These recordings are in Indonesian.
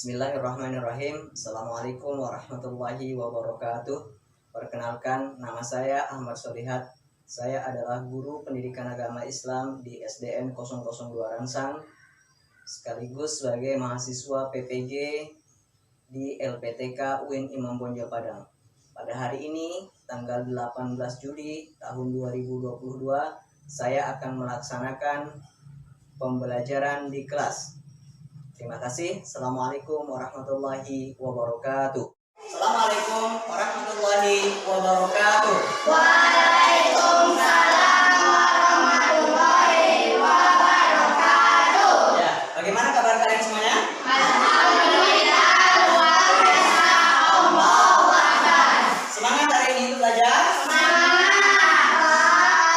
Bismillahirrahmanirrahim. Assalamualaikum warahmatullahi wabarakatuh. Perkenalkan, nama saya Ahmad Solihat. Saya adalah guru pendidikan agama Islam di SDN 002 Rangsang, sekaligus sebagai mahasiswa PPG di LPTK UIN Imam Bonjol Padang. Pada hari ini, tanggal 18 Juli tahun 2022, saya akan melaksanakan pembelajaran di kelas. Terima kasih. Assalamualaikum warahmatullahi wabarakatuh. Assalamualaikum warahmatullahi wabarakatuh. Waalaikumsalam warahmatullahi wabarakatuh. Ya, bagaimana kabar kalian semuanya? Alhamdulillah, luar biasa. Allahu Akbar. Semangat hari ini untuk belajar? Semangat.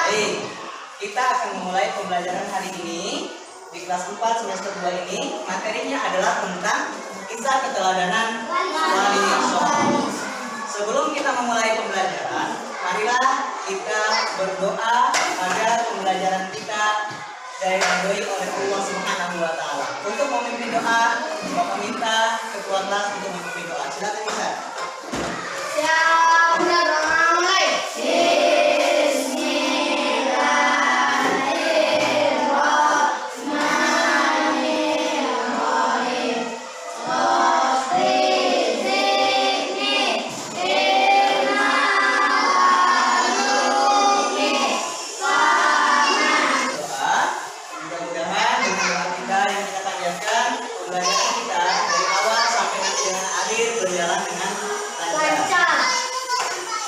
Baik, kita akan memulai pembelajaran hari ini di kelas 4 semester 2 ini. Materinya adalah tentang kisah keteladanan wali songo. Sebelum kita memulai pembelajaran, marilah kita berdoa agar pembelajaran kita diridhoi oleh Allah Subhanahu wa taala. Untuk memimpin doa, Bapak minta ketua kelas untuk memimpin doa. Silakan bisa. Siap, udah doa mulai.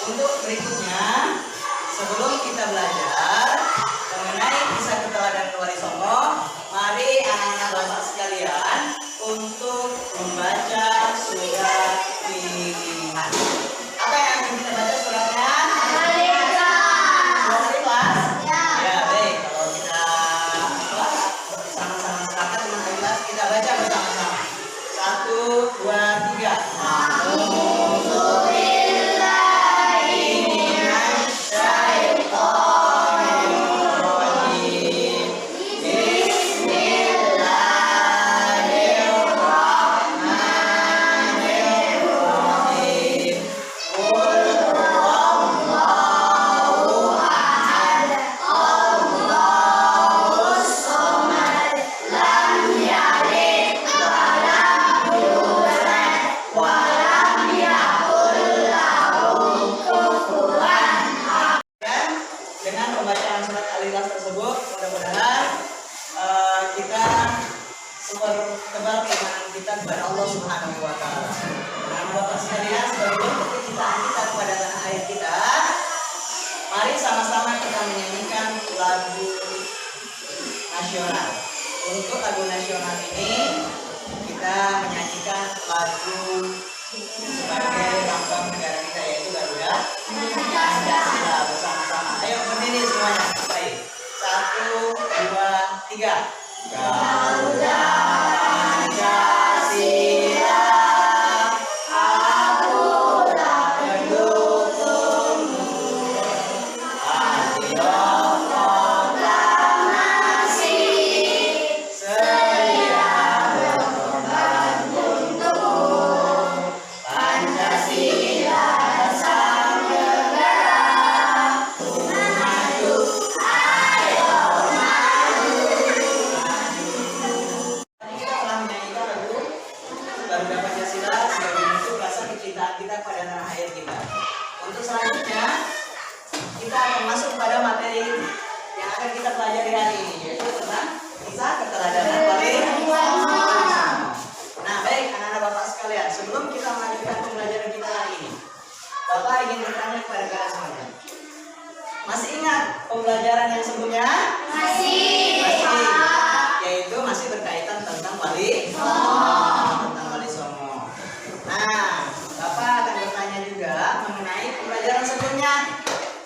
Untuk berikutnya, sebelum kita belajar mengenai kisah keteladanan wali songo, mari anak-anak bapak sekalian untuk membaca surat pilihan. Apa yang akan kita baca suratnya? Surat ikhlas? Ya, baik. Kalau kita sama-sama sepakat dengan ikhlas, kita baca bersama-sama. 1, 2, 3. Dengan pembacaan surat Al-Ikhlas tersebut, mudah-mudahan kita bertebal keimanan kita kepada Allah Subhanahu wa taala. Nah, Bapak sekalian, sebagai bentuk kecintaan kita kepada tanah air kita, mari sama-sama kita menyanyikan lagu nasional. Untuk lagu nasional ini, kita menyanyikan lagu sebagai lambang negara kita, yaitu Garuda Pancasila, bersama-sama. Ayo berdiri semuanya. Baik. 1, 2, 3. Garuda Pancasila, akulah pendukungmu. Hati rokok proklamasi, setia berkorban untuk Pancasila sang negara. Maju, ayo maju. Kita telah menyanyikan lagu Garuda Pancasila sebagai bentuk rasa kecintaan kita pada tanah air kita. Untuk selanjutnya, kita akan masuk pada materi yang akan kita pelajari hari ini, yaitu tentang kisah keteladanan wali songo. Nah, baik anak-anak bapak sekalian, sebelum kita melanjutkan pembelajaran kita hari ini, Bapak ingin bertanya kepada kalian semuanya. Masih ingat pembelajaran yang sebelumnya? Masih. Yaitu masih berkaitan tentang wali songo. Nah, Bapak akan bertanya juga mengenai pembelajaran sebelumnya.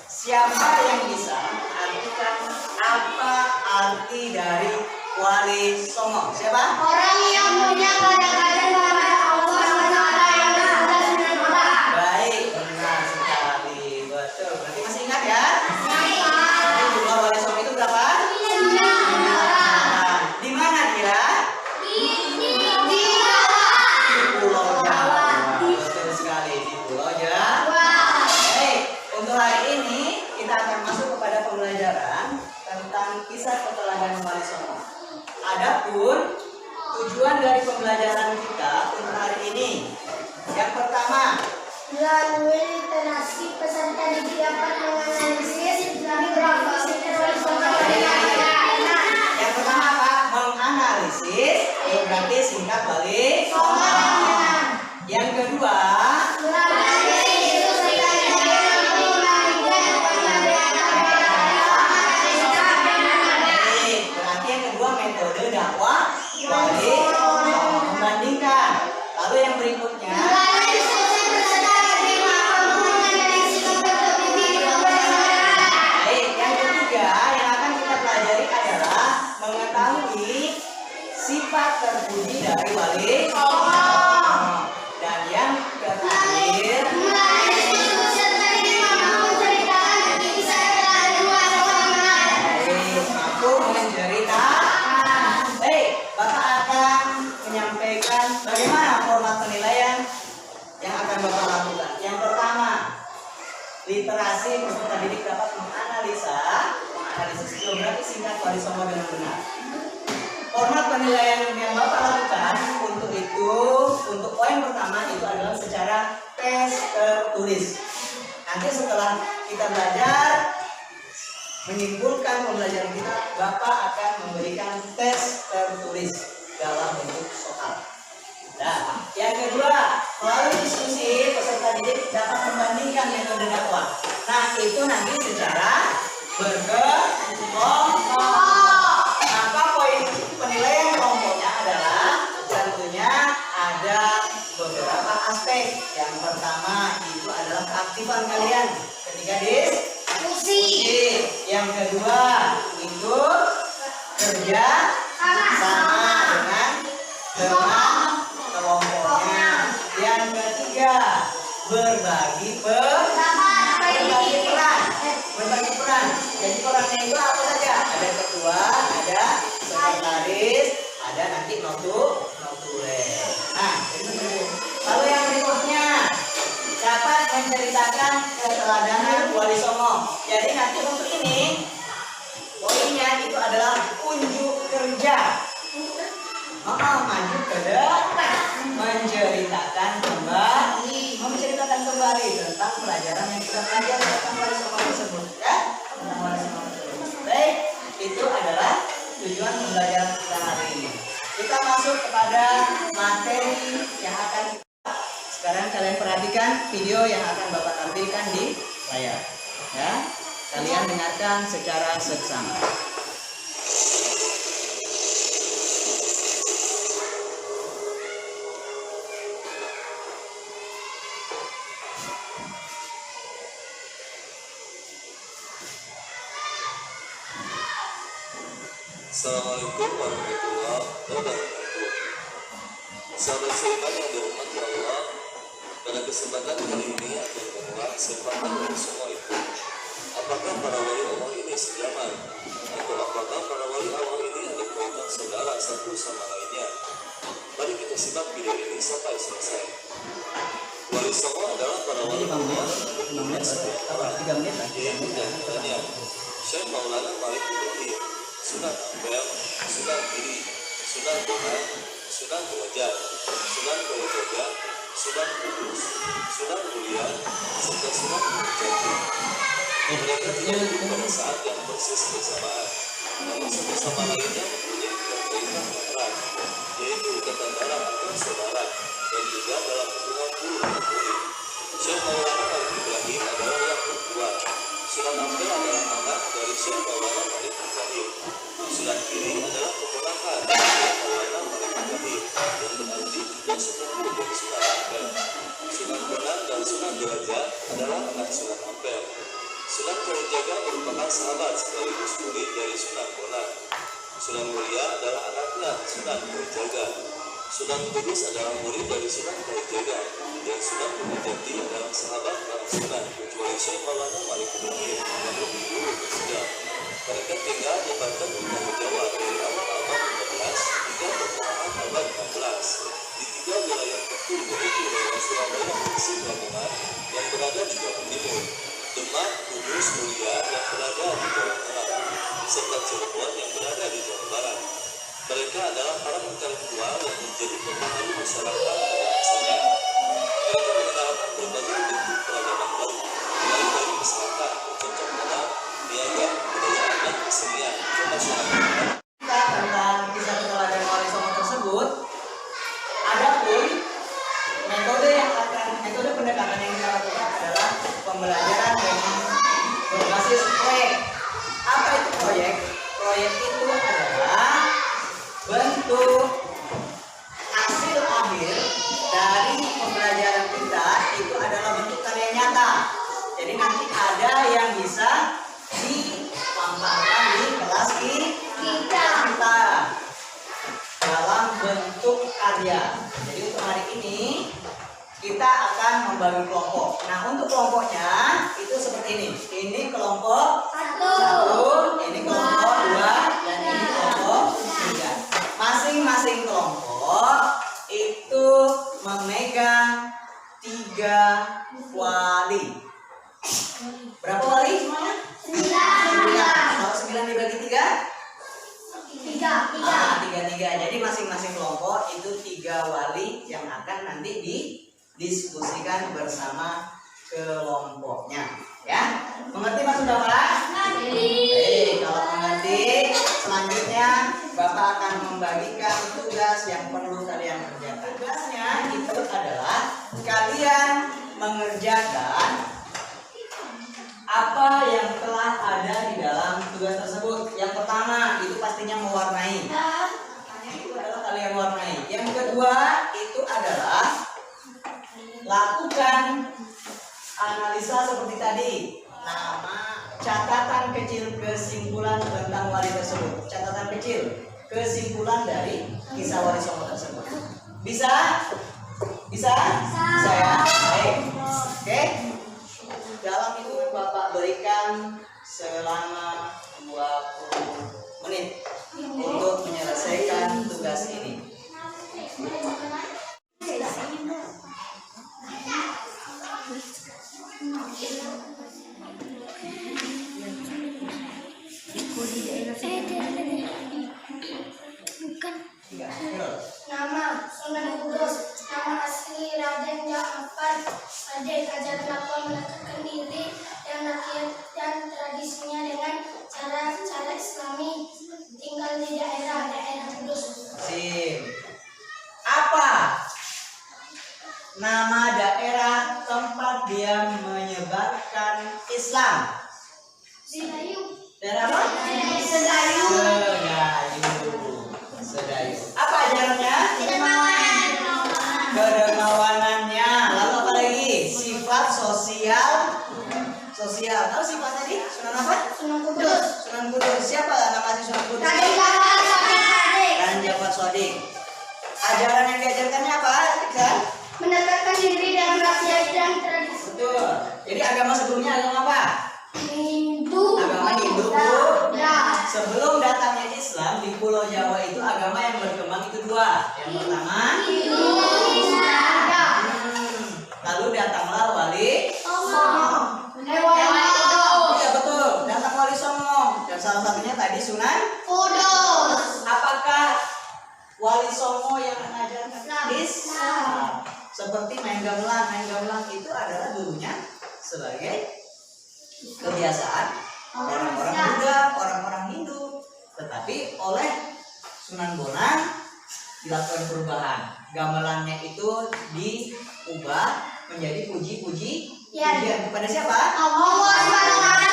Siapa yang bisa artikan apa arti dari wali songo? Siapa? Orang yang punya kadang-kadang kepada Allah SWT yang berada di Allah. Baik, benar sekali. Betul. Berarti masih ingat ya? Jadi jumlah wali songo itu berapa? 9. Di mana kira? Di Melalui literasi peserta didik dapat menganalisis beberapa situasi anak. Yang pertama apa? Menganalisis berarti singkat balik. Yang kedua, berarti yang kedua metode dakwah balik membandingkan. Lalu yang berikutnya, yang ketiga yang akan kita pelajari adalah mengetahui sifat terpuji dari balik. Dan yang terakhir, mampu menceritakan. Bapak akan menyampaikan bagaimana format penilaian yang akan Bapak lakukan. Yang pertama, literasi peserta didik dapat menganalisis geografi singkat walisomo dengan benar. Format penilaian yang Bapak lakukan untuk poin pertama itu adalah secara tes tertulis. Nanti setelah kita belajar menyimpulkan pembelajaran kita, Bapak akan memberikan tes tertulis dalam bentuk soal. Nah, yang kedua, melalui diskusi peserta didik dapat membandingkan metode dakwah. Nah, itu nanti secara berkelompok. Maka poin penilaian kelompoknya adalah tentunya ada beberapa aspek. Yang pertama itu adalah keaktifan kalian ketika diskusi. Yang kedua itu kerja sama dengan teman kelompoknya. Yang ketiga berbagi peran. Jadi perannya itu apa saja? Ada ketua, ada sekretaris, ada nanti notulen. Nah, lalu yang berikutnya dapat menceritakan keteladanan wali songo. Jadi nanti untuk ini poinnya itu adalah unjuk kerja. Maju ke depan, menceritakan kembali tentang pelajaran yang kita pelajari tentang wali songo tersebut, ya. Baik, itu adalah tujuan pembelajaran kita hari ini. Kita masuk kepada materi yang akan sekarang kalian perhatikan video yang akan Bapak tampilkan di layar. Ya, kalian dengarkan secara seksama. Assalamualaikum warahmatullahi wabarakatuh. Sahabat seiman yang dirahmati Allah, pada kesempatan kali ini akan mengulas tentang wali songo itu. Apakah para wali Allah ini sejaman? Atau apakah para wali Allah ini ada kaitan saudara satu sama lainnya? Mari kita simak video ini sampai selesai. Wali songo adalah para wali Allah yang punya sejarah, yaitu diantaranya Syekh Maulana Malik Ibrahim, Sunan Ampel, Sunan Giri, Sunan Bonang, Sunan Derajat, Sunan Kalijaga, Sunan Kudus, Sunan Mulia, serta Sunan Jati. Mereka tidak hidup pada saat yang persis bersamaan, namun satu sama lainnya mempunyai keterkaitan yang erat, yaitu ikatan darah antar saudara dan juga dalam hubungan guru dan murid. Syekh Maulana Malik Ibrahim adalah yang tertua. Sunan Ampel adalah anak dari Syekh Maulana Malik Ibrahim. Sunan Giri adalah keponakan Syekh Maulana Malik Ibrahim yang berarti juga sepupu dari Sunan Ampel. Sunan Bonang dan Sunan Derajat adalah anak Sunan Ampel. Sunan Kalijaga merupakan sahabat sekaligus murid dari Sunan Bonang. Sunan Mulia adalah anaknya Sunan Kalijaga. Sunan Kudus adalah murid dari Sunan Kalijaga, dan Sunan Jati adalah sahabat para Sunan, kecuali Syekh Maulana Malik Ibrahim yang lebih dulu bersudah. Mereka tinggal di Banten dan Jawa dari awal abad 15 hingga pertengahan abad 16 di tiga wilayah penting, yaitu wilayah Surabaya, Gresik, Lamongan yang berada di Jawa Timur, Demak, Kudus, Mulia yang berada di Jawa Tengah, serta Cirebon yang berada di Jawa Barat. Mereka adalah para intelektual yang menjadi pembantu masyarakat pada masanya. Mereka mengenalkan berbagai bentuk dari pembelajaran kita itu adalah bentuk karya nyata. Jadi nanti ada yang bisa dipampangkan di kelas kita dalam bentuk karya. Jadi untuk hari ini kita akan membagi kelompok. Nah, untuk kelompoknya itu seperti ini. Ini kelompok 1, ini kelompok 2, dan ini kelompok 3. Masing-masing kelompok itu memegang 3 wali. Berapa wali semuanya? 9. Kalau 9 dibagi 3? 3. Jadi masing-masing kelompok itu 3 wali yang akan nanti didiskusikan bersama kelompoknya. Ya, mengerti maksud Bapak? Baik, kalau mengerti, selanjutnya Bapak akan membagikan tugas yang perlu kalian kerjakan. Tugasnya itu adalah kalian mengerjakan apa yang telah ada di dalam tugas tersebut. Yang pertama itu pastinya mewarnai. Itu adalah kalian warnai. Yang kedua itu adalah lakukan analisa seperti tadi. Nama, catatan kecil kesimpulan tentang wali tersebut. Catatan kecil kesimpulan dari kisah Wali Songo tersebut. Bisa? Bisa? Bisa ya? Baik. Oke. Dalam itu Bapak berikan selama 20 menit untuk menyelesaikan tugas ini. Nama Sunan Kudus. Nama asli Raden Ja'far. Raden ajaran apa mendekatkan diri dan rakyat dan tradisinya dengan cara Islami. Tinggal di daerah Kudus. Sim. Apa nama daerah tempat dia menyebarkan Islam? Sedayu. Daerah apa? Sedayu. Sedayu. Apa ajarannya? Dermawan. Kedermawanannya. Lalu apa lagi? Sifat sosial. Tahu sifat tadi? Sunan apa? Sunan Kudus. Sunan Kudus. Siapa nama si Sunan Kudus? Raden Ja'far Shadiq. Ajaran yang diajarkannya apa? Iksan? mendekatkan diri dengan rakyat dan tradisi. Betul. Jadi agama sebelumnya agama apa? Hindu. Agama Hindu. Ya. Sebelum datangnya Islam di Pulau Jawa itu agama yang berkembang itu 2. Yang pertama Hindu. Ya. Lalu datanglah Wali. Iya betul, datang Wali Songo. Dan salah satunya tadi Sunan Kudus. Apakah Wali Songo yang mengajarkan Islam? Seperti main gamelan itu adalah dulunya sebagai kebiasaan orang-orang Buddha, orang-orang Hindu. Tetapi oleh Sunan Bonang dilakukan perubahan. Gamelannya itu diubah menjadi puji-pujian kepada siapa? Allah SWT.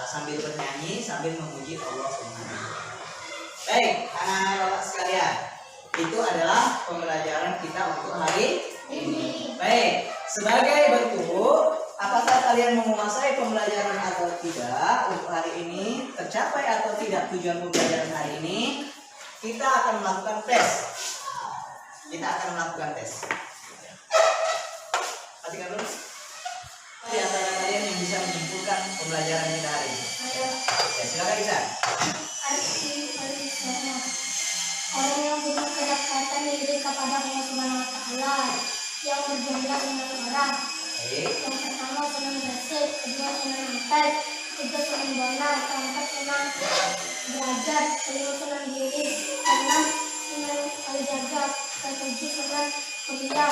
Sambil bernyanyi, sambil memuji Allah SWT. Baik, anak-anak Bapak sekalian, itu adalah pembelajaran kita untuk hari ini. Baik, sebagai bentuk apakah kalian menguasai pembelajaran atau tidak untuk hari ini, tercapai atau tidak tujuan pembelajaran hari ini, kita akan melakukan tes. Perhatikan dulu. Di antara kalian yang bisa menyimpulkan pembelajaran kita hari ini. Oke, silakan Isa. Orang yang punya kedekatan diri kepada Allah Subhanahu Wa Taala, yang berjumlah 5 orang. Baik. Yang pertama Sunan Gresik, kedua Sunan Ampel, ketiga Sunan Bonang, keempat Sunan Derajat, kelima Sunan Giri, keenam Sunan Kalijaga, ketujuh Sunan Muria,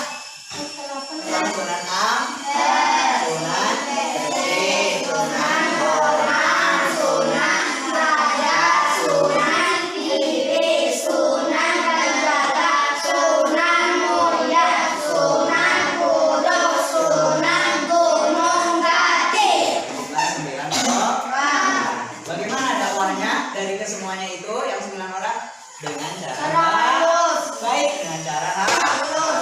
yang kedelapan Sunan Ampel, Sunan Gresik, Sunan Bonang, Sunan Derajat, Sunan Giri, Sunan Kalijaga, Sunan Muria, Sunan Kudus, Sunan Gunung Gati. Jumlah 9 orang. Bagaimana dakwahnya dari kesemuanya itu yang 9 orang? Dengan cara Harus. baik, dengan cara harus.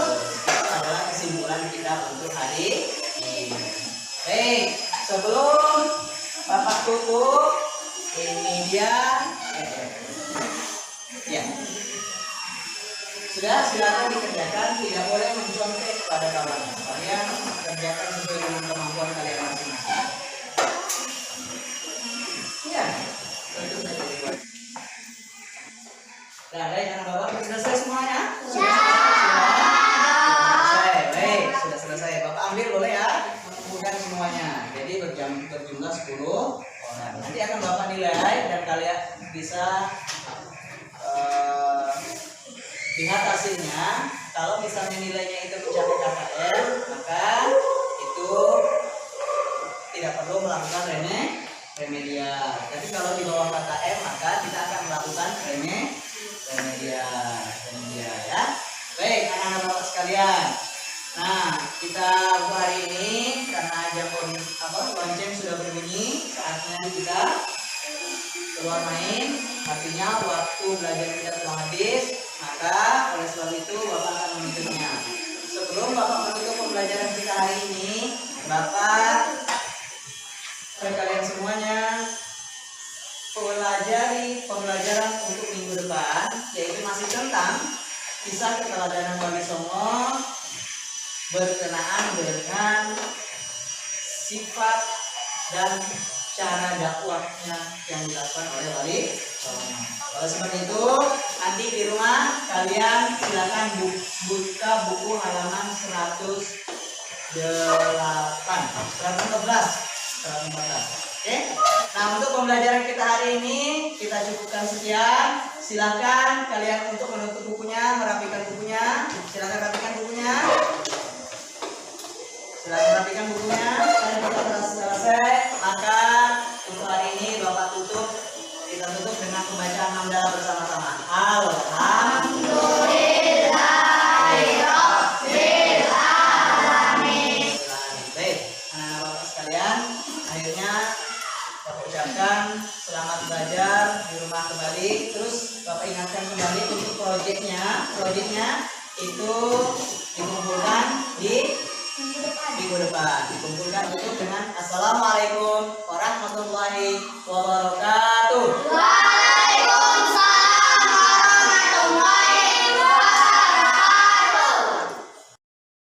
Baik, sebelum Bapak tutup, ini dia. Ya. Sudah, silakan dikerjakan. Tidak boleh mencontek pada kawan. Kalian kerjakan sesuai dengan kemampuan kalian masing-masing. Ya. Nah, baik, anak bapak sudah selesai semuanya? Sudah selesai. Baik, sudah selesai. Bapak ambil boleh ya? Mengumpulkan semuanya. Jadi berjumlah 10 orang. Nanti akan bapak nilai dan kalian bisa lihat hasilnya. Kalau misalnya nilainya itu mencapai KKM, maka itu tidak perlu melakukan remedial. Tapi kalau di bawah KKM, maka kita akan melakukan remedial ya. Baik, anak-anak bapak sekalian. Nah, kita untuk hari ini karena jam lonceng sudah berbunyi, saatnya kita keluar main. Artinya waktu belajar kita telah habis, maka oleh sebab itu Bapak akan menutupnya. Sebelum Bapak menutup pembelajaran kita hari ini, Bapak dan kalian semuanya pelajari pembelajaran untuk minggu depan, yaitu masih tentang kisah keteladanan Wali Songo berkenaan dengan sifat dan cara dakwahnya yang dilakukan oleh Wali Songo. Oleh sebab itu, nanti di rumah kalian silakan buka buku halaman 114. Oke. Nah, untuk pembelajaran kita hari ini kita cukupkan sekian. Silakan kalian untuk menutup bukunya, merapikan bukunya. Silakan rapikan bukunya. Silakan rapikan bukunya. Kalau kita telah selesai, maka untuk hari ini Bapak tutup. Kita tutup dengan pembacaan hamdalah bersama-sama. Alhamdulillahirabbil alamin. Baik, anak-anak Bapak sekalian, akhirnya Bapak ucapkan selamat belajar di rumah kembali. Terus Bapak ingatkan kembali untuk proyeknya itu dikumpulkan di minggu depan. Dikumpulkan tutup dengan Assalamualaikum warahmatullahi wabarakatuh.